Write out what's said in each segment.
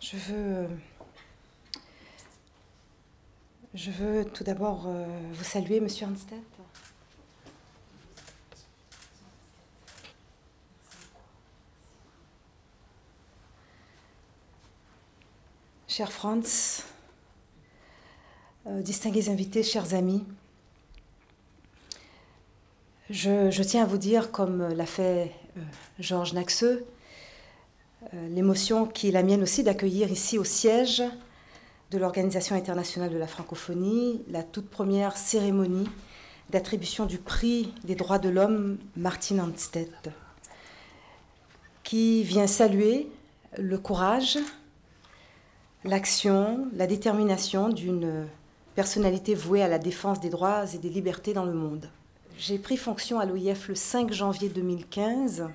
Je veux tout d'abord vous saluer, Monsieur Hanstedt. Cher Franz, distingués invités, chers amis, je tiens à vous dire, comme l'a fait Georges Naxeux, l'émotion qui est la mienne aussi d'accueillir ici au siège de l'Organisation internationale de la francophonie la toute première cérémonie d'attribution du prix des droits de l'homme Martin Hanstedt, qui vient saluer le courage, l'action, la détermination d'une personnalité vouée à la défense des droits et des libertés dans le monde. J'ai pris fonction à l'OIF le 5 janvier 2015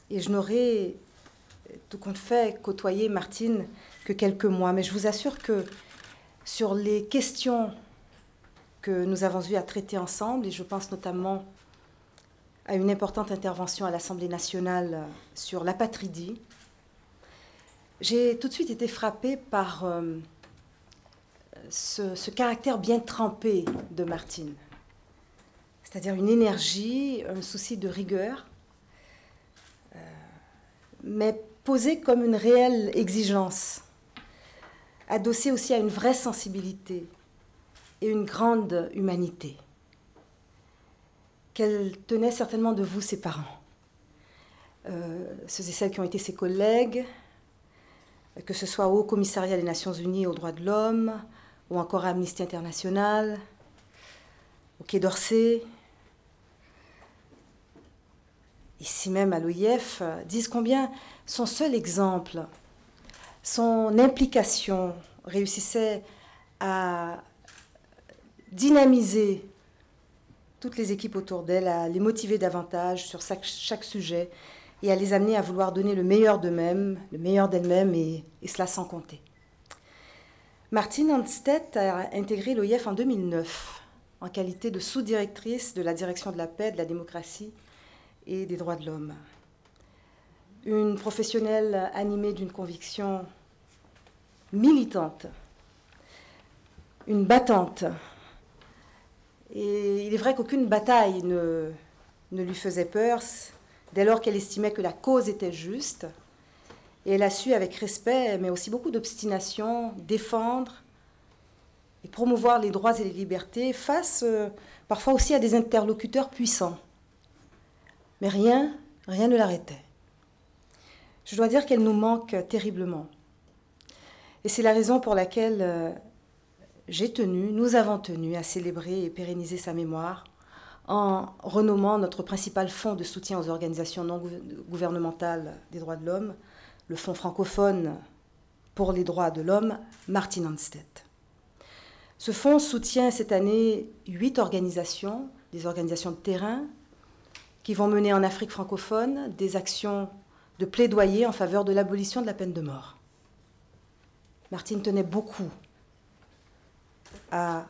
et je n'aurai, tout compte fait, côtoyé Martine que quelques mois. Mais je vous assure que sur les questions que nous avons eu à traiter ensemble, et je pense notamment à une importante intervention à l'Assemblée nationale sur l'apatridie, j'ai tout de suite été frappée par ce caractère bien trempé de Martine. C'est-à-dire une énergie, un souci de rigueur, mais posé comme une réelle exigence, adossé aussi à une vraie sensibilité et une grande humanité, qu'elle tenait certainement de vous, ses parents, ceux et celles qui ont été ses collègues, que ce soit au Haut-Commissariat des Nations Unies aux droits de l'homme, ou encore à Amnesty International, au Quai d'Orsay, ici même à l'OIF, disent combien son seul exemple, son implication réussissait à dynamiser toutes les équipes autour d'elle, à les motiver davantage sur chaque sujet et à les amener à vouloir donner le meilleur d'eux-mêmes, le meilleur d'elles-mêmes, et cela sans compter. Martine Hanstedt a intégré l'OIF en 2009 en qualité de sous-directrice de la direction de la paix, de la démocratie et des droits de l'homme. Une professionnelle animée d'une conviction militante, une battante. Et il est vrai qu'aucune bataille ne lui faisait peur, dès lors qu'elle estimait que la cause était juste. Et elle a su, avec respect, mais aussi beaucoup d'obstination, défendre et promouvoir les droits et les libertés face parfois aussi à des interlocuteurs puissants. Mais rien ne l'arrêtait. Je dois dire qu'elle nous manque terriblement. Et c'est la raison pour laquelle nous avons tenu à célébrer et pérenniser sa mémoire en renommant notre principal fonds de soutien aux organisations non gouvernementales des droits de l'homme, le Fonds francophone pour les droits de l'homme, Martin Hanstedt. Ce fonds soutient cette année 8 organisations, des organisations de terrain, qui vont mener en Afrique francophone des actions de plaidoyer en faveur de l'abolition de la peine de mort. Martine tenait beaucoup à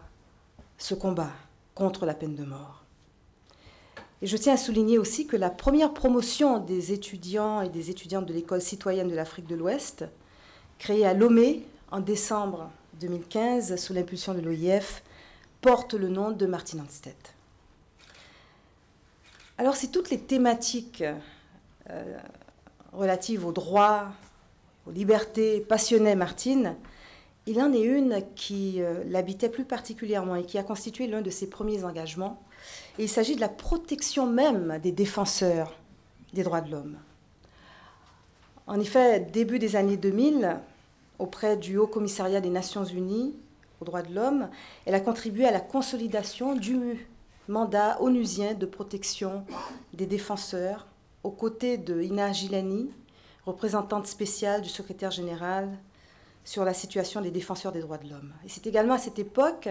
ce combat contre la peine de mort. Et je tiens à souligner aussi que la première promotion des étudiants et des étudiantes de l'école citoyenne de l'Afrique de l'Ouest, créée à Lomé en décembre 2015 sous l'impulsion de l'OIF, porte le nom de Martin Hanstedt. Alors si toutes les thématiques relatives aux droits, aux libertés passionnaient Martine, il en est une qui l'habitait plus particulièrement et qui a constitué l'un de ses premiers engagements. Et il s'agit de la protection même des défenseurs des droits de l'homme. En effet, début des années 2000, auprès du Haut-Commissariat des Nations Unies aux droits de l'homme, elle a contribué à la consolidation du mandat onusien de protection des défenseurs, aux côtés de Ina Gilani, représentante spéciale du secrétaire général sur la situation des défenseurs des droits de l'homme. Et c'est également à cette époque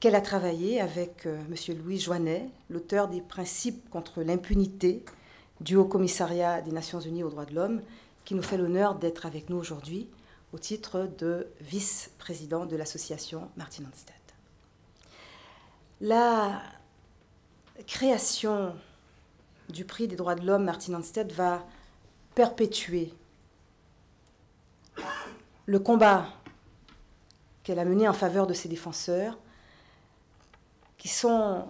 qu'elle a travaillé avec M. Louis Joinet, l'auteur des principes contre l'impunité du Haut-Commissariat des Nations Unies aux droits de l'homme, qui nous fait l'honneur d'être avec nous aujourd'hui au titre de vice-président de l'association Martin Hanstedt. La création du prix des droits de l'homme Martin Hanstedt va perpétuer le combat qu'elle a mené en faveur de ses défenseurs, qui sont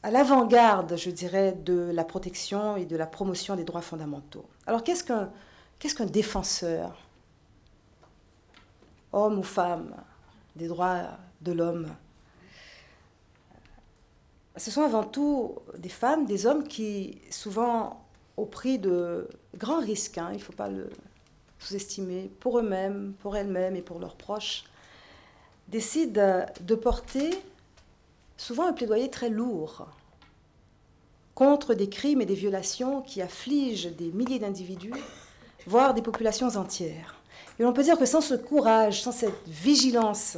à l'avant-garde, je dirais, de la protection et de la promotion des droits fondamentaux. Alors, qu'est-ce qu'un défenseur, homme ou femme, des droits de l'homme? Ce sont avant tout des femmes, des hommes qui, souvent au prix de grands risques, il ne faut pas le sous-estimer, pour eux-mêmes, pour elles-mêmes et pour leurs proches, décident de porter souvent un plaidoyer très lourd contre des crimes et des violations qui affligent des milliers d'individus, voire des populations entières. Et l'on peut dire que sans ce courage, sans cette vigilance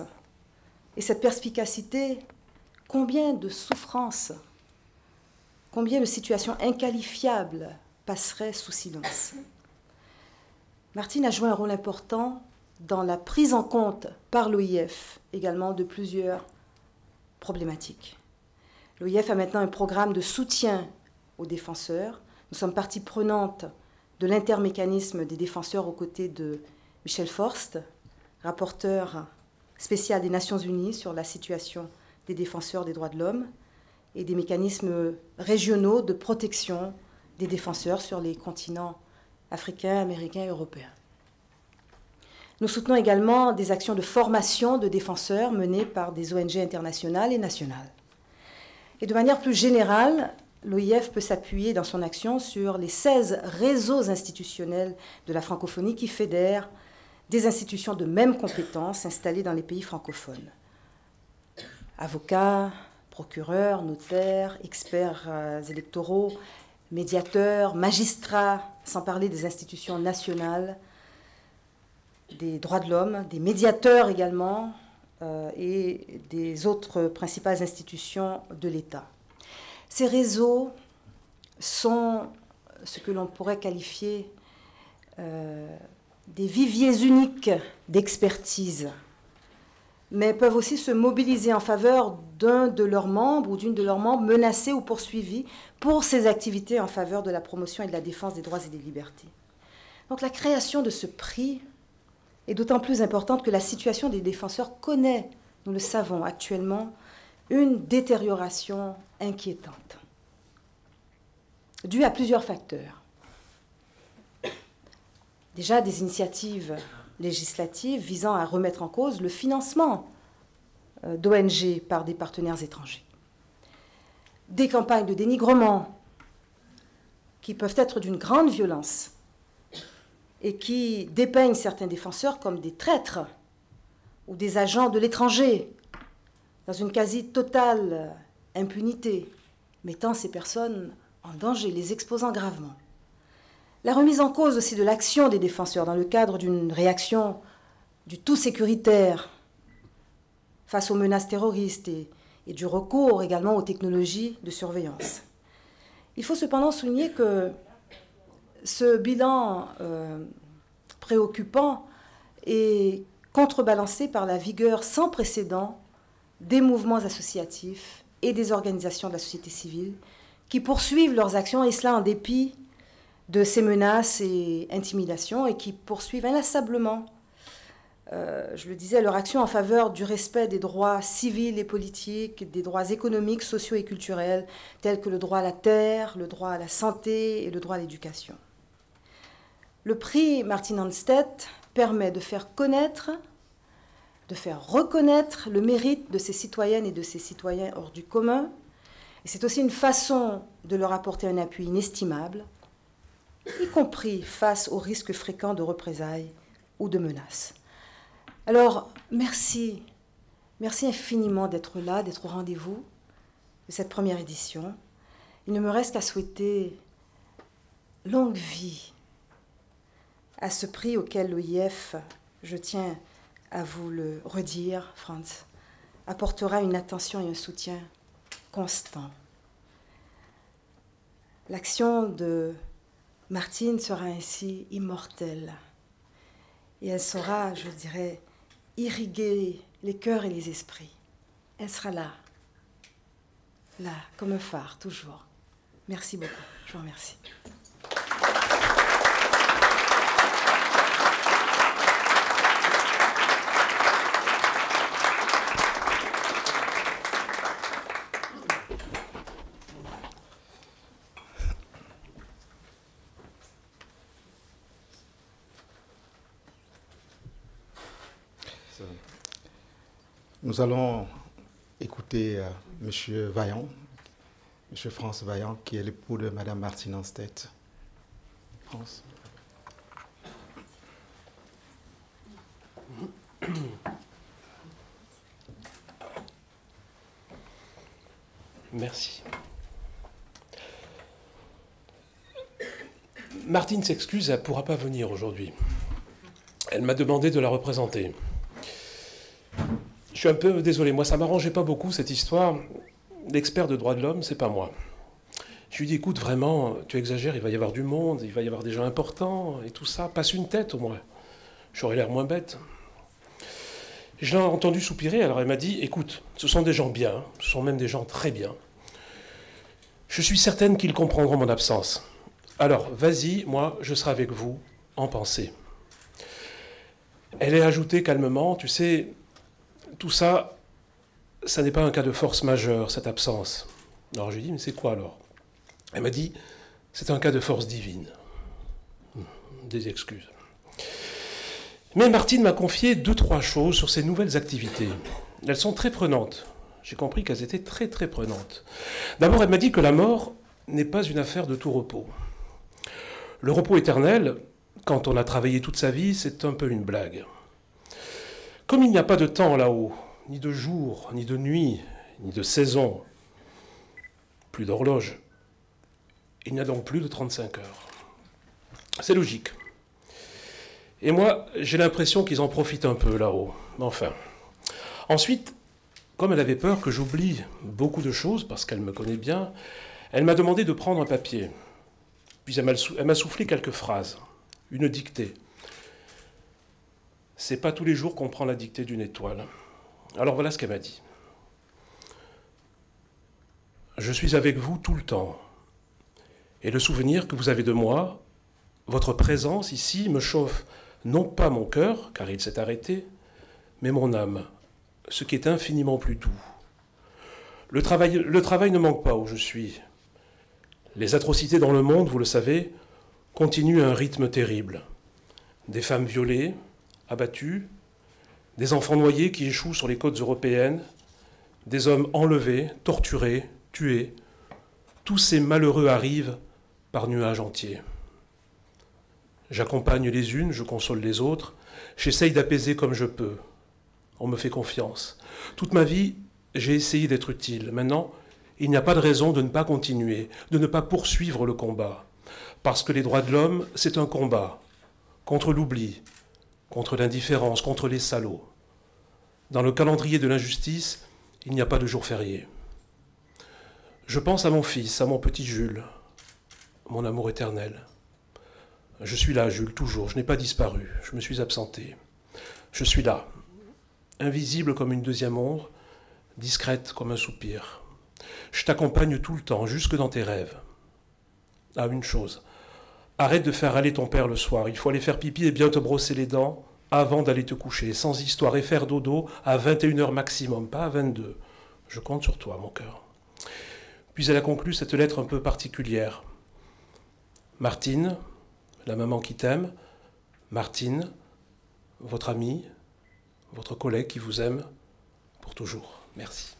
et cette perspicacité, combien de souffrances, combien de situations inqualifiables passeraient sous silence. Martine a joué un rôle important dans la prise en compte par l'OIF également de plusieurs problématiques. L'OIF a maintenant un programme de soutien aux défenseurs. Nous sommes partie prenante de l'intermécanisme des défenseurs aux côtés de Michel Forst, rapporteur spécial des Nations Unies sur la situation des défenseurs des droits de l'homme, et des mécanismes régionaux de protection des défenseurs sur les continents africains, américains et européens. Nous soutenons également des actions de formation de défenseurs menées par des ONG internationales et nationales. Et de manière plus générale, l'OIF peut s'appuyer dans son action sur les 16 réseaux institutionnels de la francophonie qui fédèrent des institutions de même compétence installées dans les pays francophones. Avocats, procureurs, notaires, experts électoraux, médiateurs, magistrats, sans parler des institutions nationales, des droits de l'homme, des médiateurs également, et des autres principales institutions de l'État. Ces réseaux sont ce que l'on pourrait qualifier des viviers uniques d'expertise, mais peuvent aussi se mobiliser en faveur d'un de leurs membres ou d'une de leurs membres menacés ou poursuivis pour ses activités en faveur de la promotion et de la défense des droits et des libertés. Donc la création de ce prix est d'autant plus importante que la situation des défenseurs connaît, nous le savons actuellement, une détérioration inquiétante, due à plusieurs facteurs. Déjà, des initiatives législatives visant à remettre en cause le financement d'ONG par des partenaires étrangers. Des campagnes de dénigrement qui peuvent être d'une grande violence et qui dépeignent certains défenseurs comme des traîtres ou des agents de l'étranger, dans une quasi-totale impunité, mettant ces personnes en danger, les exposant gravement. La remise en cause aussi de l'action des défenseurs dans le cadre d'une réaction du tout sécuritaire face aux menaces terroristes et du recours également aux technologies de surveillance. Il faut cependant souligner que ce bilan préoccupant est contrebalancé par la vigueur sans précédent des mouvements associatifs et des organisations de la société civile qui poursuivent leurs actions, et cela en dépit de ces menaces et intimidations, et qui poursuivent inlassablement, je le disais, leur action en faveur du respect des droits civils et politiques, des droits économiques, sociaux et culturels, tels que le droit à la terre, le droit à la santé et le droit à l'éducation. Le prix Martine Hanstedt permet de faire connaître, de faire reconnaître le mérite de ces citoyennes et de ces citoyens hors du commun. Et c'est aussi une façon de leur apporter un appui inestimable, y compris face aux risques fréquents de représailles ou de menaces. Alors, merci infiniment d'être là, d'être au rendez-vous de cette première édition. Il ne me reste qu'à souhaiter longue vie à ce prix auquel l'OIF, je tiens à vous le redire, Franz, apportera une attention et un soutien constant. L'action de Martine sera ainsi immortelle et elle saura, je dirais, irriguer les cœurs et les esprits. Elle sera là, comme un phare, toujours. Merci beaucoup, je vous remercie. Nous allons écouter M. Vaillant, M. France Vaillant, qui est l'époux de Mme Martine Anstedt. France. Merci. Martine s'excuse, elle ne pourra pas venir aujourd'hui. Elle m'a demandé de la représenter. Je suis un peu désolé, moi ça ne m'arrangeait pas beaucoup cette histoire. L'expert de droits de l'homme, c'est pas moi. Je lui dis, écoute, vraiment, tu exagères, il va y avoir du monde, il va y avoir des gens importants et tout ça. Passe une tête au moins. J'aurais l'air moins bête. Je l'ai entendu soupirer, alors elle m'a dit, écoute, ce sont des gens bien, ce sont même des gens très bien. Je suis certaine qu'ils comprendront mon absence. Alors, vas-y, moi, je serai avec vous en pensée. Elle est ajoutée calmement, tu sais, tout ça, ça n'est pas un cas de force majeure, cette absence. Alors je lui ai dit, mais c'est quoi alors? Elle m'a dit, c'est un cas de force divine. Des excuses. Mais Martine m'a confié 2-3 choses sur ses nouvelles activités. Elles sont très prenantes. J'ai compris qu'elles étaient très très prenantes. D'abord, elle m'a dit que la mort n'est pas une affaire de tout repos. Le repos éternel, quand on a travaillé toute sa vie, c'est un peu une blague. Comme il n'y a pas de temps là-haut, ni de jour, ni de nuit, ni de saison, plus d'horloge, il n'y a donc plus de 35 heures. C'est logique. Et moi, j'ai l'impression qu'ils en profitent un peu là-haut. Enfin. Ensuite, comme elle avait peur que j'oublie beaucoup de choses, parce qu'elle me connaît bien, elle m'a demandé de prendre un papier. Puis elle m'a soufflé quelques phrases, une dictée. C'est pas tous les jours qu'on prend la dictée d'une étoile. Alors voilà ce qu'elle m'a dit. Je suis avec vous tout le temps. Et le souvenir que vous avez de moi, votre présence ici me chauffe non pas mon cœur, car il s'est arrêté, mais mon âme, ce qui est infiniment plus doux. Le travail ne manque pas où je suis. Les atrocités dans le monde, vous le savez, continuent à un rythme terrible. Des femmes violées, abattues, des enfants noyés qui échouent sur les côtes européennes, des hommes enlevés, torturés, tués. Tous ces malheureux arrivent par nuages entiers. J'accompagne les unes, je console les autres, j'essaye d'apaiser comme je peux. On me fait confiance. Toute ma vie, j'ai essayé d'être utile. Maintenant, il n'y a pas de raison de ne pas continuer, de ne pas poursuivre le combat. Parce que les droits de l'homme, c'est un combat contre l'oubli, contre l'indifférence, contre les salauds. Dans le calendrier de l'injustice, il n'y a pas de jour férié. Je pense à mon fils, à mon petit Jules, mon amour éternel. Je suis là, Jules, toujours. Je n'ai pas disparu. Je me suis absenté. Je suis là, invisible comme une deuxième ombre, discrète comme un soupir. Je t'accompagne tout le temps, jusque dans tes rêves. Ah, une chose. Arrête de faire aller ton père le soir. Il faut aller faire pipi et bien te brosser les dents avant d'aller te coucher, sans histoire, et faire dodo à 21h maximum, pas à 22. Je compte sur toi, mon cœur. Puis elle a conclu cette lettre un peu particulière. Martine, la maman qui t'aime, Martine, votre amie, votre collègue qui vous aime pour toujours. Merci.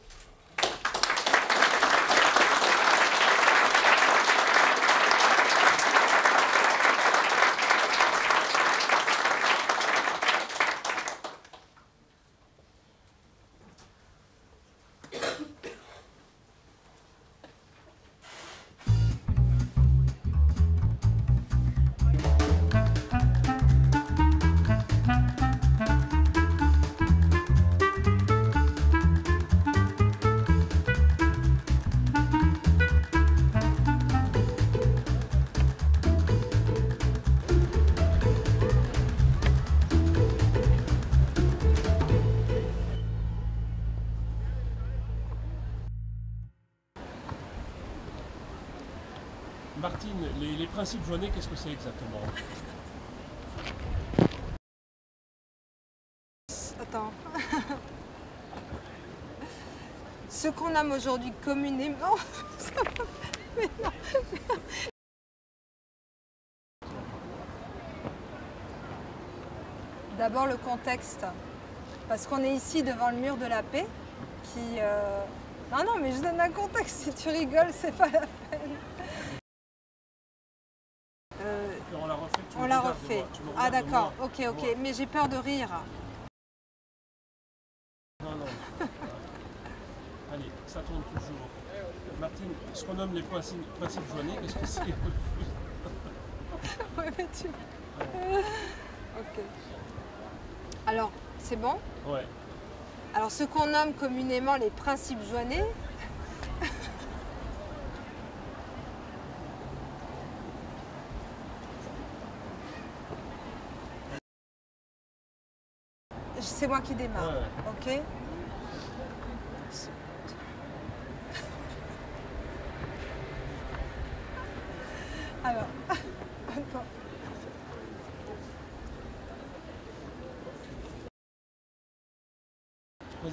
Martine, les principes joannés, qu'est-ce que c'est exactement? Attends. Ce qu'on nomme aujourd'hui communément... Mais non. D'abord le contexte. parce qu'on est ici devant le mur de la paix qui... Non, non, mais je donne un contexte, si tu rigoles, c'est pas la peine. On la refait. On la refait. Ah d'accord, ok, mais j'ai peur de rire. Non, non. Allez, ça tourne toujours. Martine, ce qu'on nomme les principes joignés, qu'est-ce que c'est? Ouais, mais tu... Ok. Alors, c'est bon? Ouais. Alors, ce qu'on nomme communément les principes joignés, c'est moi qui démarre, ouais. Ok? Alors, attends. Vas-y.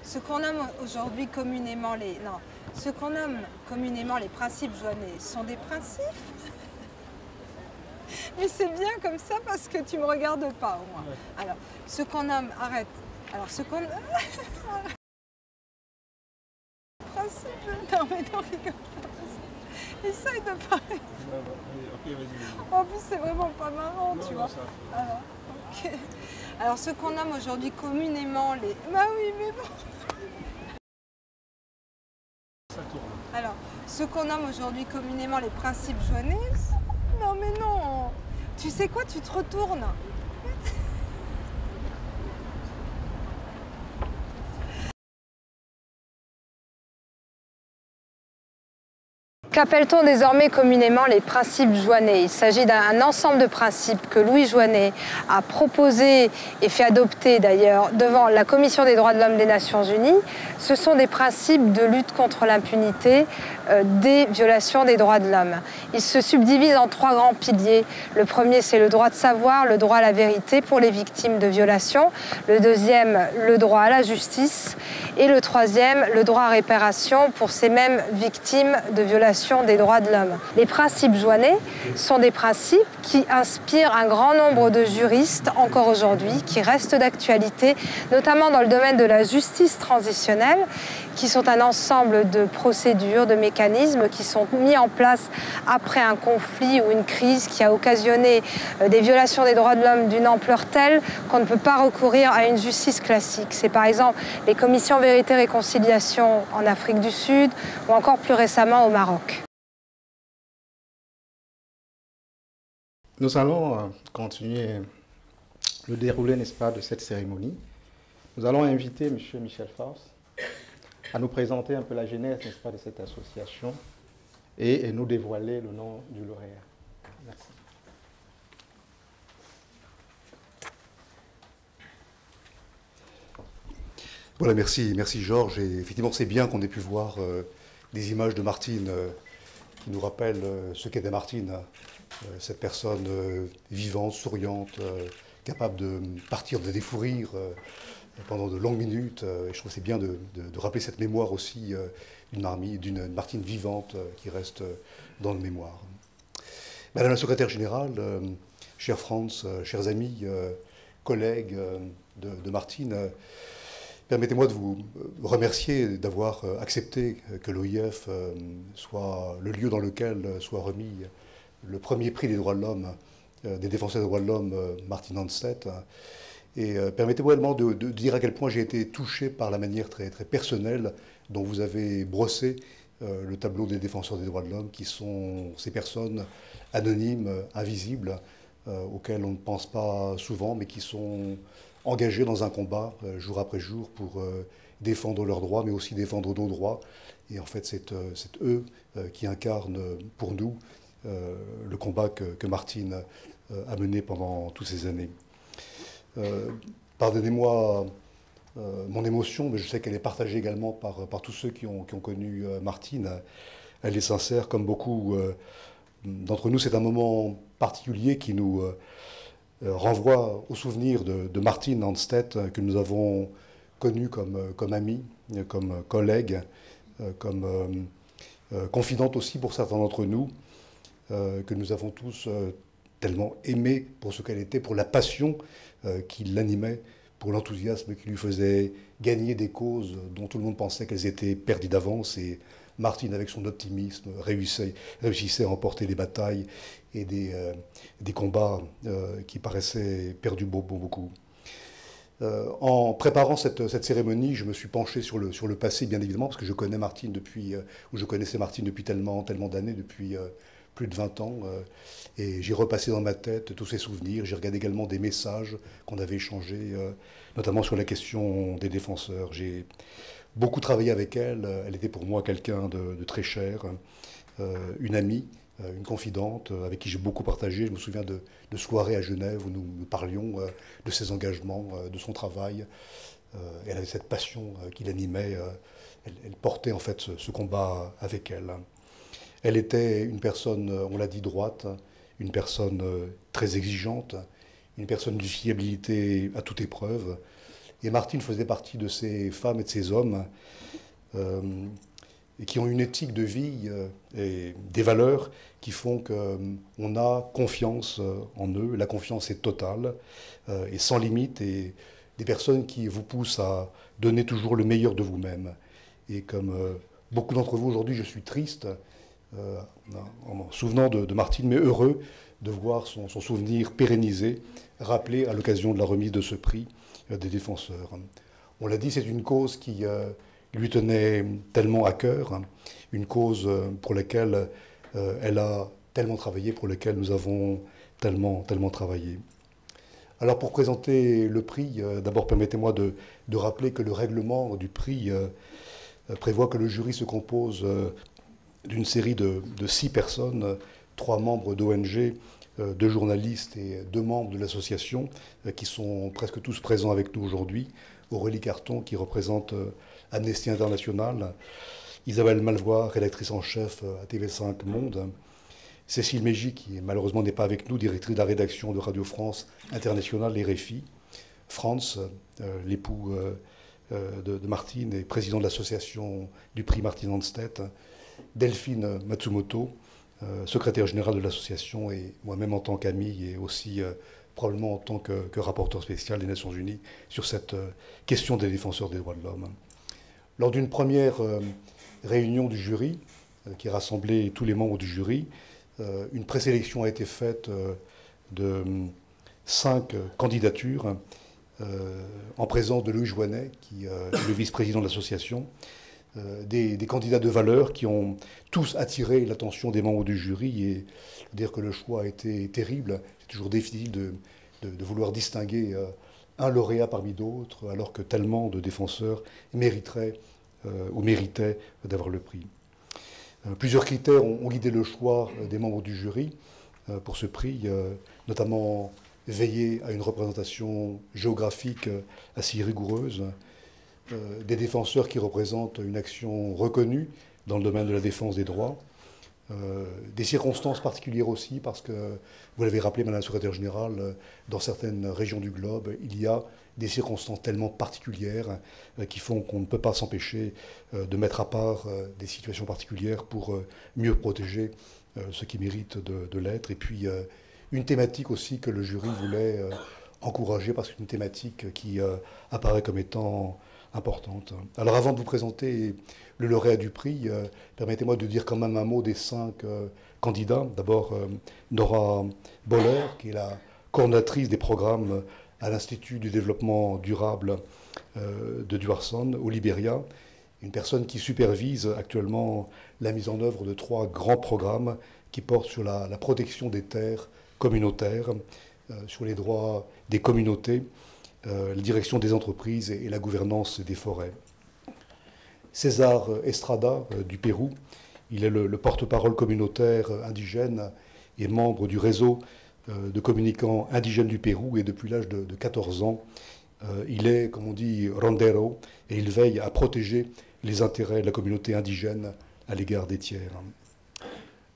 Ce qu'on nomme aujourd'hui communément les... Non, ce qu'on nomme communément les principes joignés sont des principes. Mais c'est bien comme ça parce que tu me regardes pas au moins. Ouais. Alors, ce qu'on nomme... Arrête. Alors, ce qu'on... Principe... Non, mais non, rigole pas. Essaye de parler. Ok, vas-y. En plus, c'est vraiment pas marrant, non, tu non, vois. Ça... Alors, ok. Alors, ce qu'on nomme aujourd'hui communément les... Bah oui, mais bon. Ça tourne. Alors, ce qu'on nomme aujourd'hui communément les principes joignés... Non, mais non. Tu sais quoi, tu te retournes. Qu'appelle-t-on désormais communément les principes Joinet? Il s'agit d'un ensemble de principes que Louis Joinet a proposé et fait adopter d'ailleurs devant la Commission des droits de l'homme des Nations Unies. Ce sont des principes de lutte contre l'impunité des violations des droits de l'homme. Ils se subdivisent en trois grands piliers. Le premier, c'est le droit de savoir, le droit à la vérité pour les victimes de violations. Le deuxième, le droit à la justice. Et le troisième, le droit à réparation pour ces mêmes victimes de violations des droits de l'homme. Les principes Joinet sont des principes qui inspirent un grand nombre de juristes encore aujourd'hui, qui restent d'actualité, notamment dans le domaine de la justice transitionnelle, qui sont un ensemble de procédures, de mécanismes qui sont mis en place après un conflit ou une crise qui a occasionné des violations des droits de l'homme d'une ampleur telle qu'on ne peut pas recourir à une justice classique. C'est par exemple les commissions vérité-réconciliation en Afrique du Sud ou encore plus récemment au Maroc. Nous allons continuer le déroulé, n'est-ce pas, de cette cérémonie. Nous allons inviter M. Michel Faust à nous présenter un peu la genèse, n'est-ce pas, de cette association et nous dévoiler le nom du lauréat. Merci. Voilà, merci Georges. Et effectivement, c'est bien qu'on ait pu voir des images de Martine qui nous rappellent ce qu'était Martine, cette personne vivante, souriante, capable de partir, de défourir pendant de longues minutes. Et je trouve que c'est bien de rappeler cette mémoire aussi d'une Martine vivante qui reste dans le mémoire. Madame la secrétaire générale, chère France, chers amis, collègues de Martine, permettez-moi de vous remercier d'avoir accepté que l'OIF soit le lieu dans lequel soit remis le premier prix des droits de l'homme, des défenseurs des droits de l'homme, Martine Hanstedt. Et permettez-moi également de dire à quel point j'ai été touché par la manière très, très personnelle dont vous avez brossé le tableau des défenseurs des droits de l'homme, qui sont ces personnes anonymes, invisibles, auxquelles on ne pense pas souvent, mais qui sont engagés dans un combat jour après jour pour défendre leurs droits, mais aussi défendre nos droits. Et en fait, c'est eux qui incarnent pour nous le combat que Martine a mené pendant toutes ces années. Pardonnez-moi mon émotion, mais je sais qu'elle est partagée également par tous ceux qui ont connu Martine. Elle est sincère, comme beaucoup d'entre nous. C'est un moment particulier qui nous renvoie au souvenir de Martine Hanstedt, que nous avons connue comme amie, comme collègue, comme confidente aussi pour certains d'entre nous, que nous avons tous tellement aimée pour ce qu'elle était, pour la passion qui l'animait pour l'enthousiasme qui lui faisait gagner des causes dont tout le monde pensait qu'elles étaient perdues d'avance. Et Martine, avec son optimisme, réussissait à remporter des batailles et des combats qui paraissaient perdus beaucoup. En préparant cette cérémonie, je me suis penché sur le passé, bien évidemment, parce que je connais Martine je connaissais Martine depuis tellement d'années, depuis plus de 20 ans. Et j'ai repassé dans ma tête tous ses souvenirs. J'ai regardé également des messages qu'on avait échangés, notamment sur la question des défenseurs. J'ai beaucoup travaillé avec elle. Elle était pour moi quelqu'un de très cher, une amie, une confidente avec qui j'ai beaucoup partagé. Je me souviens de soirées à Genève où nous parlions de ses engagements, de son travail. Elle avait cette passion qui l'animait. Elle portait en fait ce combat avec elle. Elle était une personne, on l'a dit, droite, une personne très exigeante, une personne d'une fiabilité à toute épreuve. Et Martine faisait partie de ces femmes et de ces hommes qui ont une éthique de vie et des valeurs qui font qu'on a confiance en eux. La confiance est totale et sans limite, et des personnes qui vous poussent à donner toujours le meilleur de vous-même. Et comme beaucoup d'entre vous aujourd'hui, je suis triste en me souvenant de Martine, mais heureux de voir son souvenir pérennisé, rappelé à l'occasion de la remise de ce prix des défenseurs. On l'a dit, c'est une cause qui lui tenait tellement à cœur, une cause pour laquelle elle a tellement travaillé, pour laquelle nous avons tellement travaillé. Alors pour présenter le prix, d'abord permettez-moi de rappeler que le règlement du prix prévoit que le jury se compose d'une série de 6 personnes, 3 membres d'ONG, 2 journalistes et 2 membres de l'association qui sont presque tous présents avec nous aujourd'hui. Aurélie Carton qui représente Amnesty International, Isabelle Malvois, rédactrice en chef à TV5 Monde, Cécile Mégy qui malheureusement n'est pas avec nous, directrice de la rédaction de Radio France Internationale et RFI, Franz, l'époux de Martine et président de l'association du prix Martine Hanstedt, Delphine Matsumoto, secrétaire générale de l'association, et moi-même en tant qu'ami et aussi probablement en tant que rapporteur spécial des Nations Unies sur cette question des défenseurs des droits de l'homme. Lors d'une première réunion du jury, qui rassemblait tous les membres du jury, une présélection a été faite de 5 candidatures en présence de Louis Joinet, qui est le vice-président de l'association, des candidats de valeur qui ont tous attiré l'attention des membres du jury, et dire que le choix a été terrible. C'est toujours difficile de vouloir distinguer un lauréat parmi d'autres, alors que tellement de défenseurs mériteraient ou méritaient d'avoir le prix. Plusieurs critères ont guidé le choix des membres du jury pour ce prix, notamment veiller à une représentation géographique assez rigoureuse, des défenseurs qui représentent une action reconnue dans le domaine de la défense des droits, des circonstances particulières aussi, parce que, vous l'avez rappelé, Madame la Secrétaire Générale, dans certaines régions du globe, il y a des circonstances tellement particulières qui font qu'on ne peut pas s'empêcher de mettre à part des situations particulières pour mieux protéger ceux qui méritent de l'être. Et puis, une thématique aussi que le jury voulait encourager, parce que c'est une thématique qui apparaît comme étant importante. Alors avant de vous présenter le lauréat du prix, permettez-moi de dire quand même un mot des 5 candidats. D'abord, Nora Boller, qui est la coordonnatrice des programmes à l'Institut du développement durable de Duarson, au Libéria, une personne qui supervise actuellement la mise en œuvre de 3 grands programmes qui portent sur la protection des terres communautaires, sur les droits des communautés, la direction des entreprises et la gouvernance des forêts. César Estrada du Pérou, il est le porte-parole communautaire indigène et membre du réseau de communicants indigènes du Pérou, et depuis l'âge de 14 ans, il est, comme on dit, rondero, et il veille à protéger les intérêts de la communauté indigène à l'égard des tiers.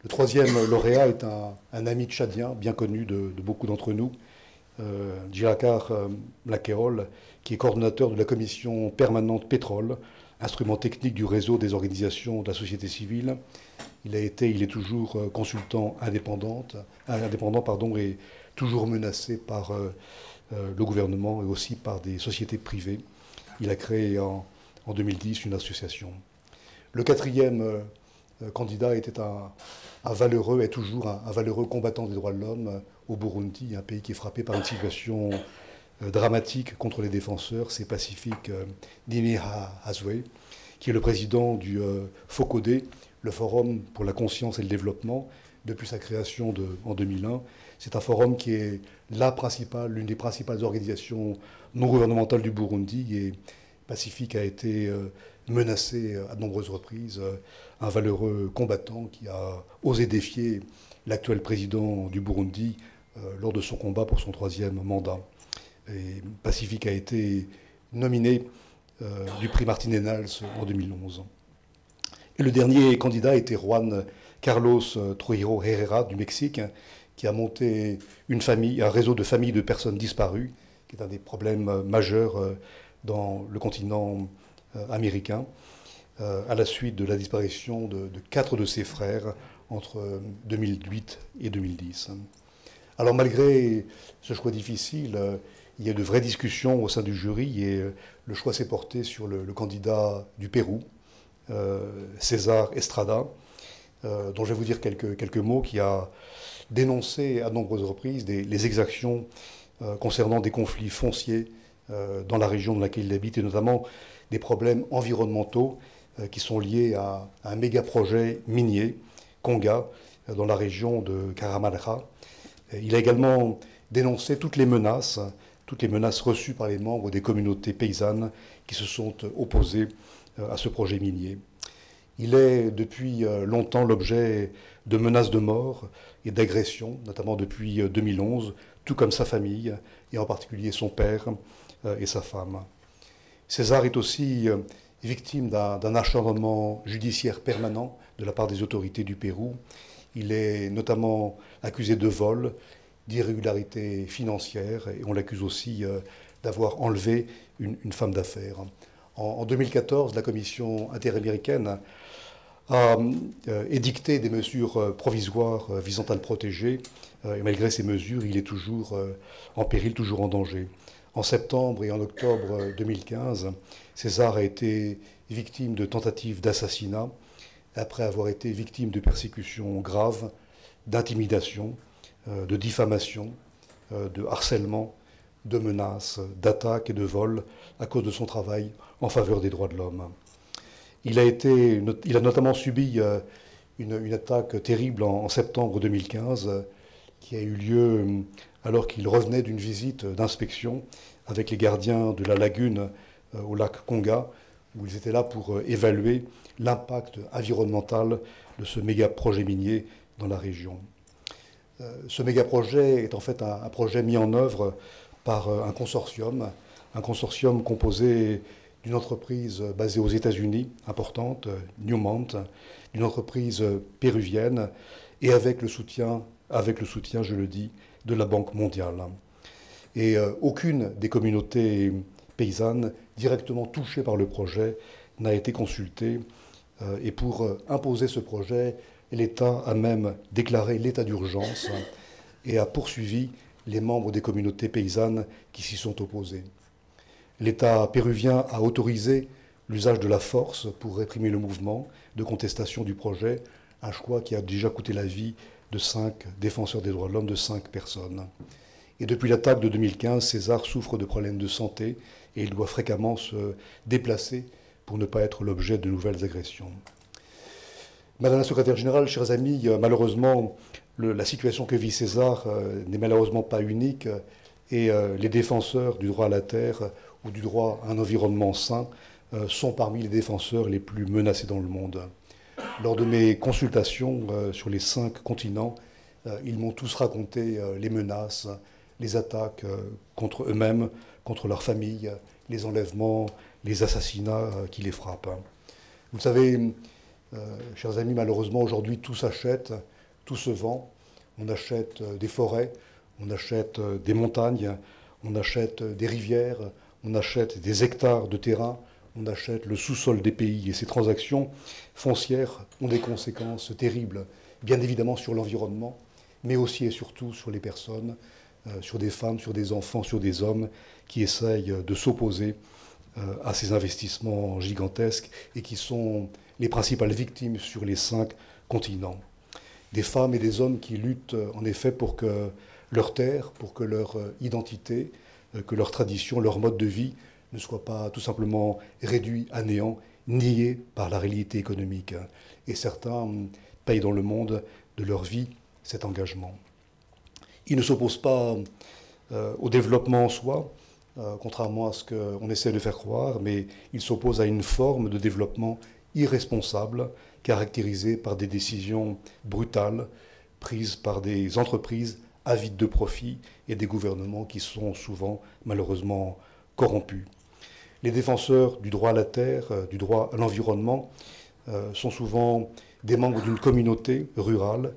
Le 3e lauréat est un ami tchadien, bien connu de beaucoup d'entre nous, Djilakar Mlakeol, qui est coordonnateur de la commission permanente pétrole, instrument technique du réseau des organisations de la société civile. Il est toujours consultant indépendant, et toujours menacé par le gouvernement et aussi par des sociétés privées. Il a créé en 2010 une association. Le quatrième candidat était un valeureux, est toujours un valeureux combattant des droits de l'homme au Burundi, un pays qui est frappé par une situation dramatique contre les défenseurs. C'est Pacifique Ninihazwe, qui est le président du FOCODE, le Forum pour la conscience et le développement, depuis sa création en 2001. C'est un forum qui est l'une des principales organisations non gouvernementales du Burundi, et Pacifique a été menacé à de nombreuses reprises. Un valeureux combattant qui a osé défier l'actuel président du Burundi lors de son combat pour son 3e mandat. Et Pacifique a été nominé du prix Martin Ennals en 2011. Et le dernier candidat était Juan Carlos Trujillo Herrera du Mexique, qui a monté un réseau de familles de personnes disparues, qui est un des problèmes majeurs dans le continent américain, à la suite de la disparition de 4 de ses frères entre 2008 et 2010. Alors malgré ce choix difficile, il y a de vraies discussions au sein du jury, et le choix s'est porté sur le candidat du Pérou, César Estrada, dont je vais vous dire quelques mots, qui a dénoncé à de nombreuses reprises les exactions concernant des conflits fonciers dans la région dans laquelle il habite, et notamment des problèmes environnementaux qui sont liés à un méga-projet minier, Conga, dans la région de Caramalca. Il a également dénoncé toutes les menaces reçues par les membres des communautés paysannes qui se sont opposés à ce projet minier. Il est depuis longtemps l'objet de menaces de mort et d'agressions, notamment depuis 2011, tout comme sa famille, et en particulier son père et sa femme. César est aussi victime d'un acharnement judiciaire permanent de la part des autorités du Pérou. Il est notamment accusé de vol, d'irrégularité financière, et on l'accuse aussi d'avoir enlevé une femme d'affaires. En 2014, la Commission interaméricaine a édicté des mesures provisoires visant à le protéger, et malgré ces mesures, il est toujours en péril, toujours en danger. En septembre et en octobre 2015, César a été victime de tentatives d'assassinat, après avoir été victime de persécutions graves, d'intimidation, de diffamation, de harcèlement, de menaces, d'attaques et de vols à cause de son travail en faveur des droits de l'homme. Il a notamment subi une attaque terrible en septembre 2015 qui a eu lieu alors qu'il revenait d'une visite d'inspection avec les gardiens de la lagune au lac Conga, où ils étaient là pour évaluer l'impact environnemental de ce méga projet minier dans la région. Ce méga projet est en fait un projet mis en œuvre par un consortium composé d'une entreprise basée aux États-Unis, importante, Newmont, d'une entreprise péruvienne, et avec le soutien, je le dis, de la Banque mondiale. Et aucune des communautés paysannes directement touchées par le projet n'a été consultée. Et pour imposer ce projet, l'État a même déclaré l'état d'urgence et a poursuivi les membres des communautés paysannes qui s'y sont opposés. L'État péruvien a autorisé l'usage de la force pour réprimer le mouvement de contestation du projet, un choix qui a déjà coûté la vie de 5 défenseurs des droits de l'homme, de 5 personnes. Et depuis l'attaque de 2015, César souffre de problèmes de santé et il doit fréquemment se déplacer pour ne pas être l'objet de nouvelles agressions. Madame la secrétaire générale, chers amis, malheureusement, la situation que vit César n'est malheureusement pas unique, et les défenseurs du droit à la terre ou du droit à un environnement sain sont parmi les défenseurs les plus menacés dans le monde. Lors de mes consultations sur les 5 continents, ils m'ont tous raconté les menaces, les attaques contre eux-mêmes, contre leurs familles, les enlèvements, les assassinats qui les frappent. Vous le savez, chers amis, malheureusement, aujourd'hui, tout s'achète, tout se vend. On achète des forêts, on achète des montagnes, on achète des rivières, on achète des hectares de terrain, on achète le sous-sol des pays. Et ces transactions foncières ont des conséquences terribles, bien évidemment sur l'environnement, mais aussi et surtout sur les personnes, sur des femmes, sur des enfants, sur des hommes qui essayent de s'opposer à ces investissements gigantesques et qui sont les principales victimes sur les 5 continents. Des femmes et des hommes qui luttent en effet pour que leur terre, pour que leur identité, que leur tradition, leur mode de vie ne soient pas tout simplement réduits à néant, niés par la réalité économique. Et certains payent dans le monde de leur vie cet engagement. Ils ne s'opposent pas au développement en soi, contrairement à ce qu'on essaie de faire croire, mais ils s'opposent à une forme de développement irresponsable, caractérisée par des décisions brutales, prises par des entreprises avides de profit et des gouvernements qui sont souvent, malheureusement, corrompus. Les défenseurs du droit à la terre, du droit à l'environnement, sont souvent des membres d'une communauté rurale,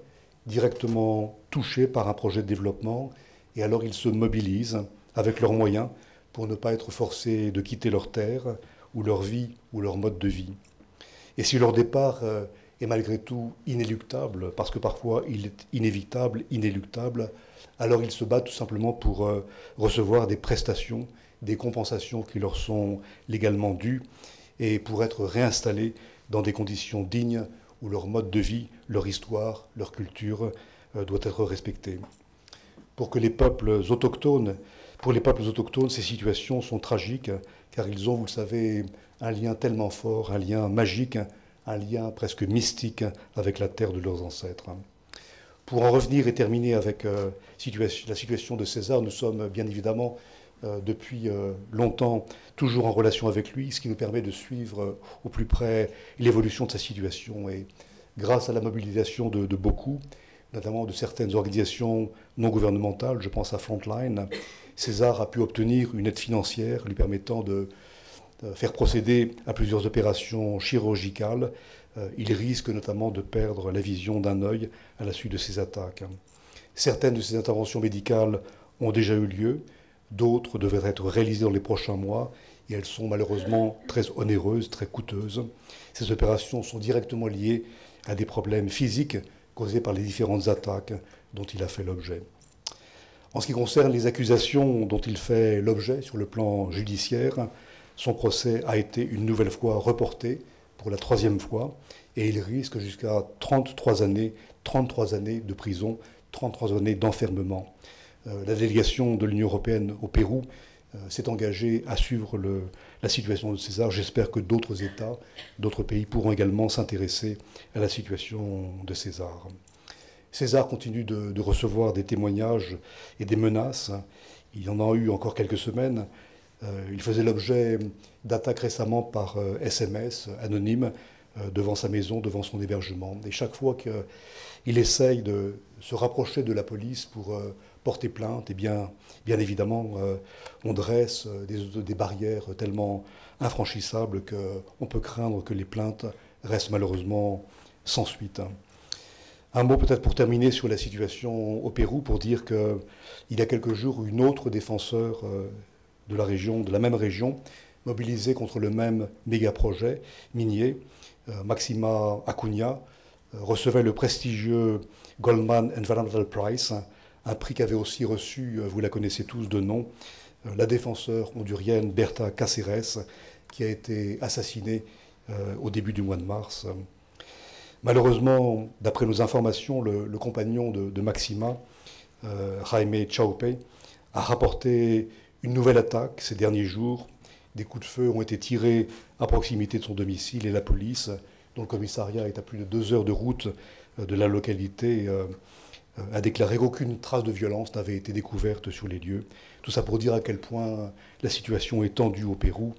directement touchés par un projet de développement, et alors ils se mobilisent avec leurs moyens pour ne pas être forcés de quitter leur terre, ou leur vie, ou leur mode de vie. Et si leur départ est malgré tout inéluctable, parce que parfois il est inévitable, inéluctable, alors ils se battent tout simplement pour recevoir des prestations, des compensations qui leur sont légalement dues, et pour être réinstallés dans des conditions dignes où leur mode de vie, leur histoire, leur culture doit être respectée. Pour les peuples autochtones, ces situations sont tragiques, car ils ont, vous le savez, un lien tellement fort, un lien magique, un lien presque mystique avec la terre de leurs ancêtres. Pour en revenir et terminer avec la situation de César, nous sommes bien évidemment depuis longtemps toujours en relation avec lui, ce qui nous permet de suivre au plus près l'évolution de sa situation. Et grâce à la mobilisation de beaucoup, notamment de certaines organisations non gouvernementales, je pense à Frontline, César a pu obtenir une aide financière lui permettant de faire procéder à plusieurs opérations chirurgicales. Il risque notamment de perdre la vision d'un œil à la suite de ces attaques. Certaines de ces interventions médicales ont déjà eu lieu, d'autres devraient être réalisées dans les prochains mois, et elles sont malheureusement très onéreuses, très coûteuses. Ces opérations sont directement liées à des problèmes physiques causés par les différentes attaques dont il a fait l'objet. En ce qui concerne les accusations dont il fait l'objet sur le plan judiciaire, son procès a été une nouvelle fois reporté pour la 3e fois, et il risque jusqu'à 33 années de prison, 33 années d'enfermement. La délégation de l'Union européenne au Pérou s'est engagée à suivre la situation de César. J'espère que d'autres États, d'autres pays pourront également s'intéresser à la situation de César. César continue de recevoir des témoignages et des menaces. Il y en a eu encore quelques semaines. Il faisait l'objet d'attaques récemment par SMS anonyme devant sa maison, devant son hébergement. Et chaque fois qu'il essaye de se rapprocher de la police pour porter plainte, eh bien évidemment, on dresse des barrières tellement infranchissables qu'on peut craindre que les plaintes restent malheureusement sans suite. Un mot peut-être pour terminer sur la situation au Pérou, pour dire qu'il y a quelques jours, une autre défenseur de la même région, mobilisée contre le même méga-projet minier, Maxima Acuña, recevait le prestigieux Goldman Environmental Prize, un prix qu'avait aussi reçu, vous la connaissez tous de nom, la défenseure hondurienne Berta Cáceres, qui a été assassinée au début du mois de mars. Malheureusement, d'après nos informations, le compagnon de Maxima, Jaime Chaupe, a rapporté une nouvelle attaque ces derniers jours. Des coups de feu ont été tirés à proximité de son domicile et la police, dont le commissariat est à plus de 2 heures de route de la localité, a déclaré qu'aucune trace de violence n'avait été découverte sur les lieux. Tout ça pour dire à quel point la situation est tendue au Pérou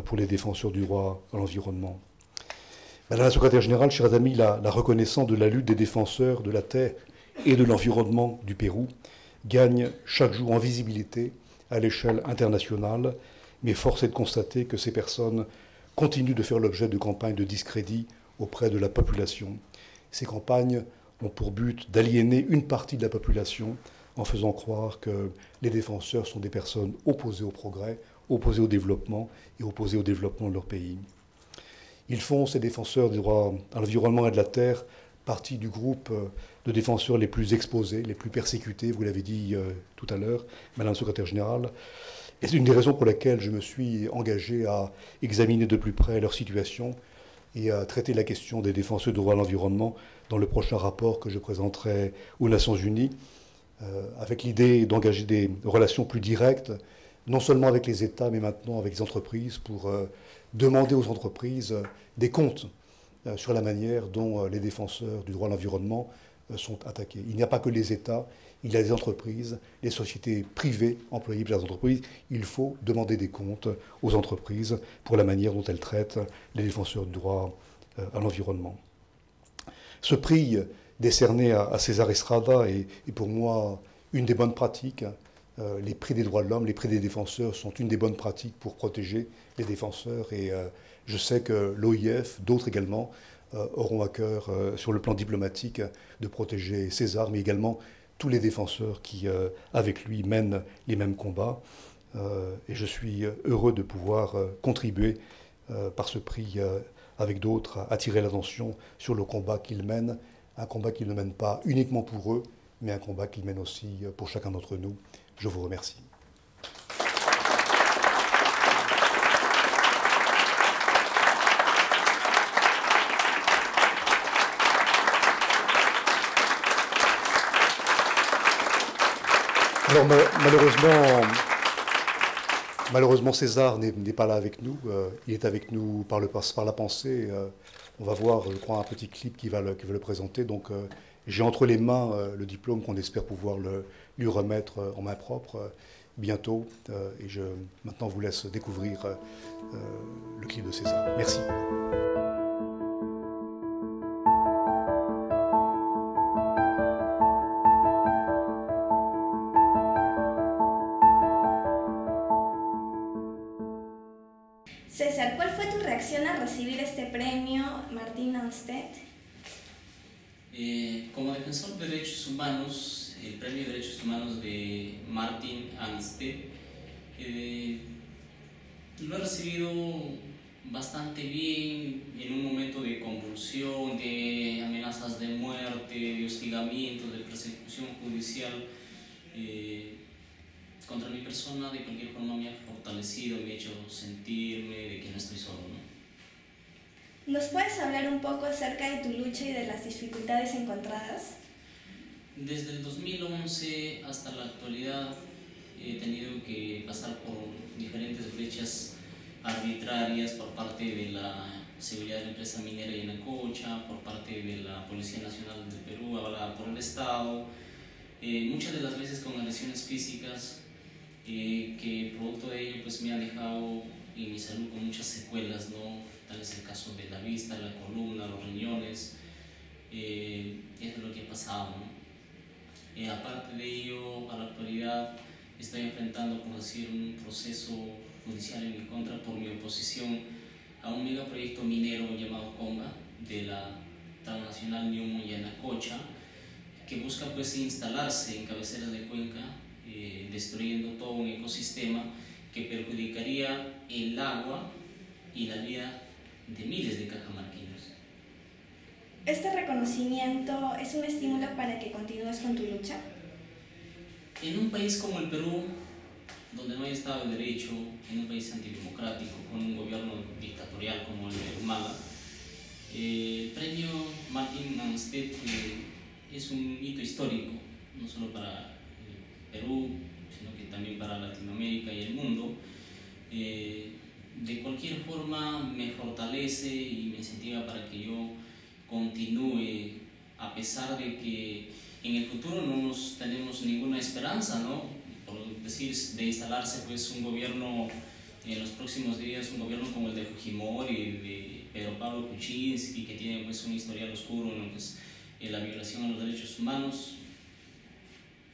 pour les défenseurs du droit à l'environnement. Madame la secrétaire générale, chers amis, la reconnaissance de la lutte des défenseurs de la terre et de l'environnement du Pérou gagne chaque jour en visibilité à l'échelle internationale, mais force est de constater que ces personnes continuent de faire l'objet de campagnes de discrédit auprès de la population. Ces campagnes ont pour but d'aliéner une partie de la population en faisant croire que les défenseurs sont des personnes opposées au progrès, opposées au développement et opposées au développement de leur pays. Ils font, ces défenseurs des droits à l'environnement et de la terre, partie du groupe de défenseurs les plus exposés, les plus persécutés, vous l'avez dit tout à l'heure, Madame la Secrétaire Générale. Et c'est une des raisons pour lesquelles je me suis engagé à examiner de plus près leur situation et à traiter la question des défenseurs du droit à l'environnement dans le prochain rapport que je présenterai aux Nations Unies, avec l'idée d'engager des relations plus directes, non seulement avec les États, mais maintenant avec les entreprises, pour demander aux entreprises des comptes sur la manière dont les défenseurs du droit à l'environnement sont attaqués. Il n'y a pas que les États, il y a les entreprises, les sociétés privées employées par les entreprises. Il faut demander des comptes aux entreprises pour la manière dont elles traitent les défenseurs du droit à l'environnement. Ce prix décerné à César Estrada est pour moi une des bonnes pratiques. Les prix des droits de l'homme, les prix des défenseurs sont une des bonnes pratiques pour protéger les défenseurs. Et je sais que l'OIF, d'autres également, auront à cœur, sur le plan diplomatique, de protéger César, mais également tous les défenseurs qui, avec lui, mènent les mêmes combats. Et je suis heureux de pouvoir contribuer par ce prix, avec d'autres, à attirer l'attention sur le combat qu'ils mènent, un combat qu'ils ne mènent pas uniquement pour eux, mais un combat qu'ils mènent aussi pour chacun d'entre nous. Je vous remercie. Alors malheureusement César n'est pas là avec nous. Il est avec nous par la pensée. On va voir, je crois, un petit clip qui va le présenter. Donc j'ai entre les mains le diplôme qu'on espère pouvoir lui remettre en main propre bientôt. Et je maintenant vous laisse découvrir le clip de César. Merci. César, ¿cuál fue tu reacción a recibir este premio Martín Anstett? Como defensor de derechos humanos, el Premio de Derechos Humanos de Martín Anstett lo he recibido bastante bien en un momento de convulsión, de amenazas de muerte, de hostigamiento, de persecución judicial contra mi persona. De cualquier forma me ha fortalecido, me ha hecho sentirme de que no estoy solo, ¿no? ¿Nos puedes hablar un poco acerca de tu lucha y de las dificultades encontradas? Desde el 2011 hasta la actualidad he tenido que pasar por diferentes brechas arbitrarias por parte de la seguridad de la empresa minera Yanacocha, por parte de la Policía Nacional del Perú, avalada por el Estado, muchas de las veces con agresiones físicas que producto de ello pues me ha dejado en mi salud con muchas secuelas, ¿no? Tal es el caso de la vista, la columna, los riñones, eso es lo que ha pasado, ¿no? Aparte de ello, a la actualidad estoy enfrentando, por decir, un proceso judicial en mi contra por mi oposición a un megaproyecto minero llamado Conga de la transnacional Newmont Yanacocha, que busca pues instalarse en cabeceras de cuenca, destruyendo todo un ecosistema que perjudicaría el agua y la vida de miles de cajamarquinos. ¿Este reconocimiento es un estímulo para que continúes con tu lucha? En un país como el Perú, donde no hay Estado de Derecho, en un país antidemocrático, con un gobierno dictatorial como el de Humala, el premio Martín Anstett es un hito histórico, no solo para el Perú, sino que también para Latinoamérica y el mundo. De cualquier forma me fortalece y me incentiva para que yo continúe, a pesar de que en el futuro no tenemos ninguna esperanza, ¿no? Por decir, de instalarse pues un gobierno en los próximos días, un gobierno como el de Fujimori, de Pedro Pablo Kuczynski, que tiene pues un historial oscuro en lo que es la violación a los derechos humanos.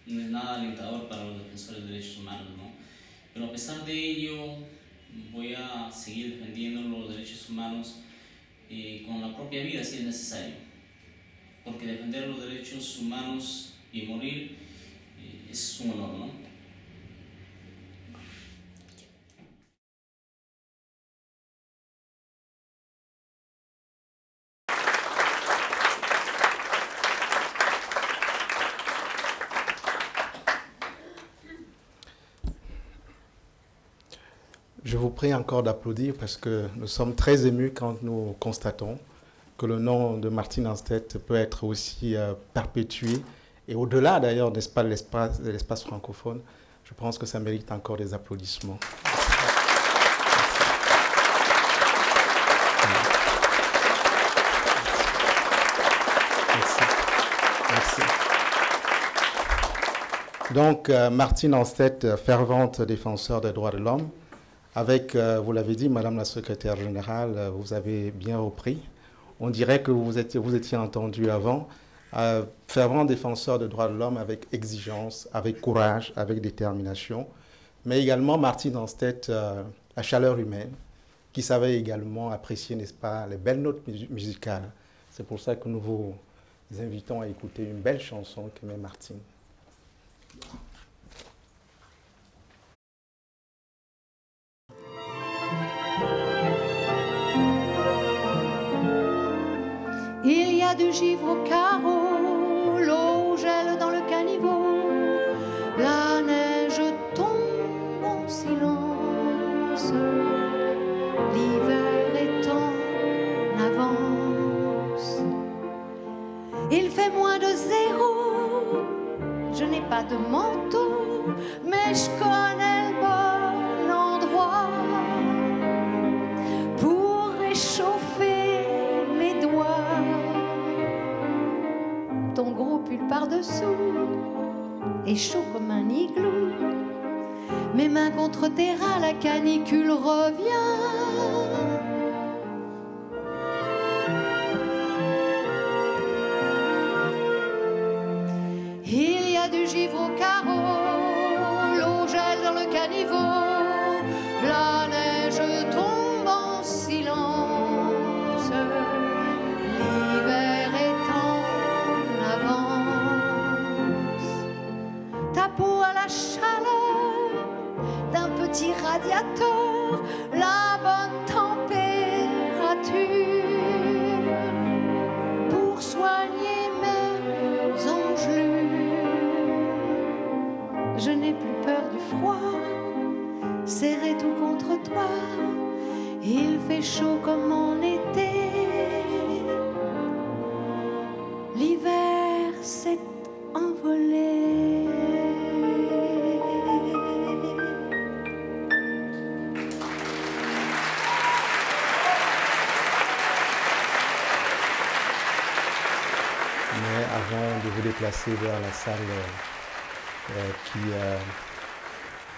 No es nada alentador para los defensores de derechos humanos, ¿no? Pero a pesar de ello, voy a seguir defendiendo los derechos humanos con la propia vida si es necesario, porque defender los derechos humanos y morir es un honor, ¿no? Je vous prie encore d'applaudir parce que nous sommes très émus quand nous constatons que le nom de Martine Anstett peut être aussi perpétué. Et au-delà d'ailleurs, n'est-ce pas, de l'espace francophone, je pense que ça mérite encore des applaudissements. Merci. Donc, Martine Anstett, fervente défenseur des droits de l'homme, avec, vous l'avez dit, Madame la secrétaire générale, vous avez bien repris. On dirait que vous étiez entendu avant. Fervent défenseur des droits de l'homme avec exigence, avec courage, avec détermination. Mais également Martine Anstett, la chaleur humaine, qui savait également apprécier, n'est-ce pas, les belles notes musicales. C'est pour ça que nous vous invitons à écouter une belle chanson qu'aimait Martine. Il y a du givre au carreau, l'eau gèle dans le caniveau, la neige tombe en silence, l'hiver est en avance. Il fait moins de 0, je n'ai pas de manteau, mais je connais le bon endroit pour réchauffer mes doigts. Ton gros pull par-dessous est chaud comme un igloo. Mes mains contre tes reins, la canicule revient. Il y a du givre au carreau, l'eau gèle dans le caniveau, la neige tombe en silence, l'hiver est en avance. Ta peau a la chaleur d'un petit radiateur, la bonne température pour soigner mes engelures. Je n'ai plus peur du froid, serré tout contre toi, il fait chaud comme en été. L'hiver s'est envolé. Mais avant de vous déplacer vers la salle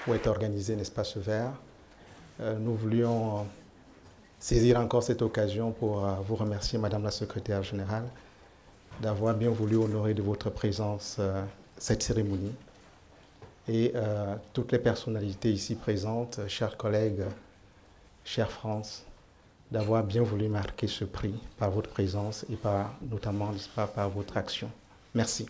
où est organisé, n'est-ce pas, ce verre, nous voulions saisir encore cette occasion pour vous remercier, Madame la secrétaire générale, d'avoir bien voulu honorer de votre présence cette cérémonie. Et toutes les personnalités ici présentes, chers collègues, chère France, d'avoir bien voulu marquer ce prix par votre présence et notamment, n'est-ce pas, par votre action. Merci.